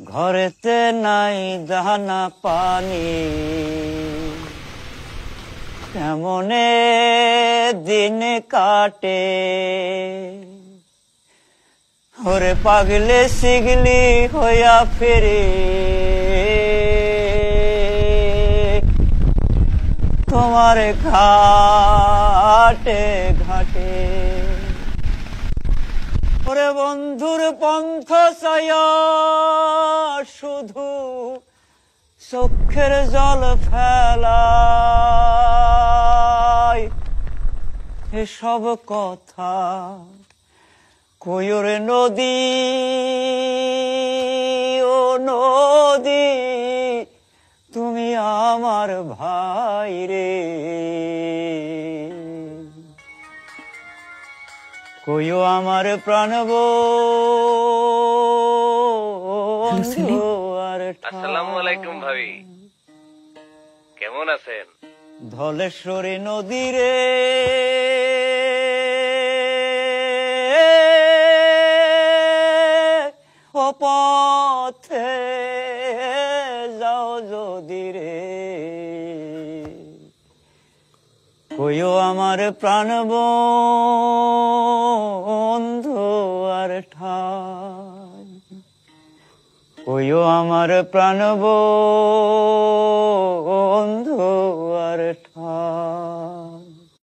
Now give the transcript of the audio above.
ঘরেতে নাই দানা পানি, কেমনে দিন কাটে। ওরে পাগলে শিগলি হইয়া ফিরে, তোমার ঘাটে ঘাটে। ওরে বন্ধুর পন্থ চাইয়া শুধু চোখের জল ফেলায়, এসব কথা কইরে নদী, ও নদী তুমি আমার ভাই রে। কইও আমার প্রাণ বন্ধু আর আসসালামু আলাইকুম ভাবি, কেমন আছেন? ধলেশ্বরী নদী রে, ও পথে যাও যদি রে। কইও আমার প্রাণ বন্ধু আর ঠাই, কইও আমার প্রাণ বন্ধু আর ঠাই।